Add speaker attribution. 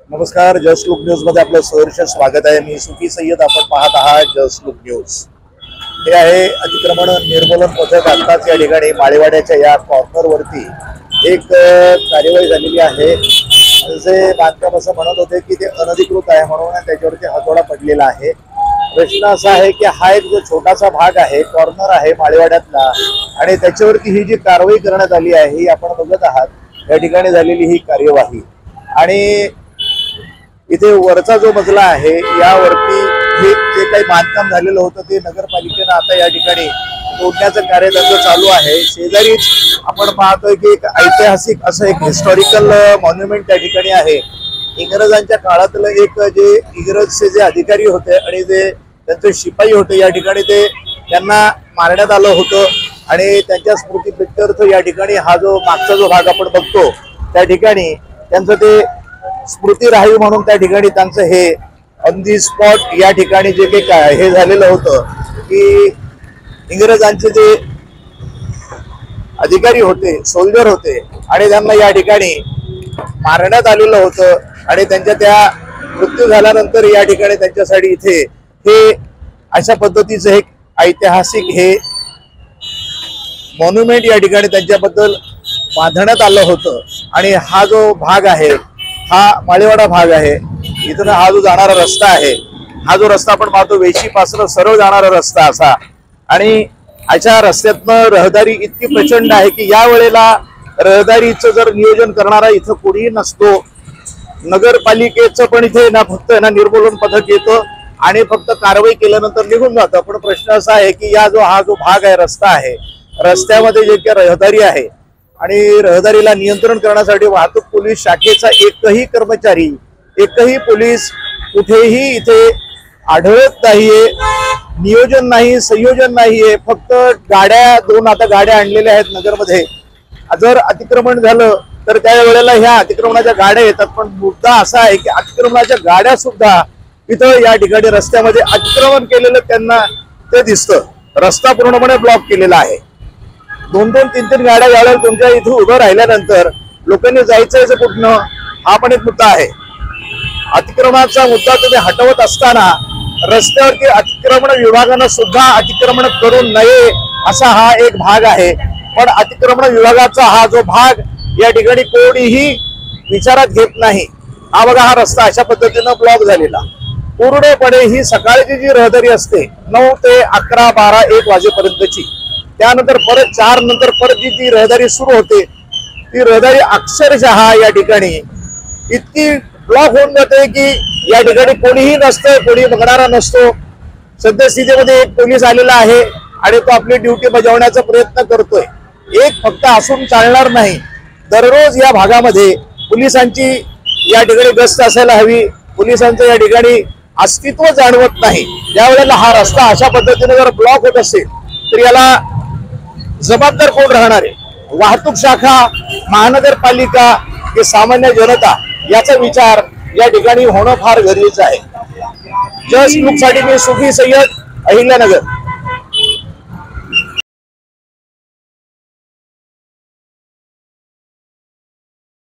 Speaker 1: नमस्कार, just look news मध्ये आपलं सहर्ष स्वागत आहे। मी सुफी सय्यद, आपण पाहत आहात जस्ट लुक न्यूज। हे आहे अतिक्रमण निर्मूलन पथक। आताच या ठिकाणी माळेवाड्याच्या या कॉर्नर वरती एक कार्यवाही झालेली आहे। जे बांधकाम असं म्हणत होते की ते अनधिकृत आहे म्हणून त्याच्यावरती हातोडा पडलेला आहे। प्रश्न असा आहे की हा एक जो छोटासा भाग आहे, कॉर्नर आहे माळेवाड्यातला, आणि त्याच्यावरती ही जी कारवाई करण्यात आली आहे ही आपण बघत आहात। या ठिकाणी झालेली ही कार्यवाही, आणि इथे वरचा जो मजला आहे यावरती हे जे काही बांधकाम झालेलं होतं ते नगरपालिकेनं आता या ठिकाणी तोडण्याचं कार्य त्यांचं चालू आहे। शेजारीच आपण पाहतोय की एक ऐतिहासिक असं एक हिस्टॉरिकल मॉन्युमेंट त्या ठिकाणी आहे। इंग्रजांच्या काळातलं एक जे इंग्रजचे जे अधिकारी होते आणि जे त्यांचे शिपाई होते या ठिकाणी त्यांना मारण्यात आलं होतं, आणि त्यांच्या स्मृती प्रित्यर्थ या ठिकाणी हा जो मागचा जो भाग आपण बघतो त्या ठिकाणी त्यांचं ते स्मृती राहावी म्हणून त्या ठिकाणी त्यांचं हे ऑन दी स्पॉट या ठिकाणी जे काही हे झालेलं होतं की इंग्रजांचे जे अधिकारी होते, सोल्जर होते, आणि त्यांना या ठिकाणी मारण्यात आलेलं होतं, आणि त्यांच्या त्या मृत्यू झाल्यानंतर या ठिकाणी त्यांच्यासाठी इथे हे अशा पद्धतीचं एक ऐतिहासिक हे मॉन्युमेंट या ठिकाणी त्यांच्याबद्दल बांधण्यात आलं होतं। आणि हा जो भाग आहे हा माळेवाडा भाग आहे। इथून हा जो जाणारा रस्ता आहे, हा जो रस्ता आपण पाहतो वेशीपासून सरळ जाणारा रस्ता असा, आणि अशा रस्त्यातनं रहदारी इतकी प्रचंड आहे की या वेळेला रहदारीचं जर नियोजन करणारा इथं कोणीही नसतो। नगरपालिकेचं पण इथे ना फक्त निर्मूलन पथक येतं आणि फक्त कारवाई केल्यानंतर निघून जातं। पण प्रश्न असा आहे की हा जो भाग आहे, रस्ता आहे, रस्त्यामध्ये जे काही रहदारी आहे आणि रहदारीला नियंत्रण करण्यासाठी वाहतूक पोलीस शाखेचा एकही कर्मचारी, एकही पोलीस कुठेही इथे आढळत नाहीये। नियोजन नाही, संयोजन नाहीये। फक्त गाड्या, दोन आता गाड्या आणलेल्या आहेत नगरमध्ये। जर अतिक्रमण झालं तर त्या वेळेला ह्या अतिक्रमणाच्या गाड्या येतात, पण मुद्दा असा आहे की अतिक्रमणाच्या गाड्या सुद्धा इथं या ठिकाणी रस्त्यामध्ये अतिक्रमण केलेलं त्यांना ते दिसतं। रस्ता पूर्णपणे ब्लॉक केलेला आहे। दोन तीन गाड्या यावेळेला तुमच्या इथे उभं राहिल्यानंतर लोकांनी जायचं कुठनं, हा पण एक मुद्दा आहे। अतिक्रमणाचा मुद्दा तुम्ही हटवत असताना रस्त्यावरती अतिक्रमण विभागानं सुद्धा अतिक्रमण करू नये असा हा एक भाग आहे। पण अतिक्रमण विभागाचा हा जो भाग या ठिकाणी कोणीही विचारात घेत नाही। हा बघा, हा रस्ता अशा पद्धतीनं ब्लॉक झालेला। पूर्णपणे ही सकाळची जी रहदारी असते 9 ते 11, 12, 1 वाजेपर्यंतची, त्यानंतर परत 4 नंतर परत जी रहदारी सुरू होते ती रहदारी अक्षरशः या ठिकाणी इतकी ब्लॉक होऊन जाते की या ठिकाणी कोणीही नसतं, कोणी बघणारा नसतो। सद्यस्थितीमध्ये एक पोलीस आलेला आहे आणि तो आपली ड्युटी बजावण्याचा प्रयत्न करतोय। एक फक्त असून चालणार नाही, दररोज या भागामध्ये पोलिसांची या ठिकाणी गस्त असायला हवी। पोलिसांचं या ठिकाणी अस्तित्व जाणवत नाही। ज्यावेळेला हा रस्ता अशा पद्धतीने जर ब्लॉक होत असेल तर याला जबाबदार कोण राहणार आहे? वाहतूक शाखा, महानगरपालिका की सामान्य जनता? याचा विचार या ठिकाणी होणं फार गरजेचं आहे। जस्ट लुक साठी मी सुफी सय्यद, अहिल्यानगर।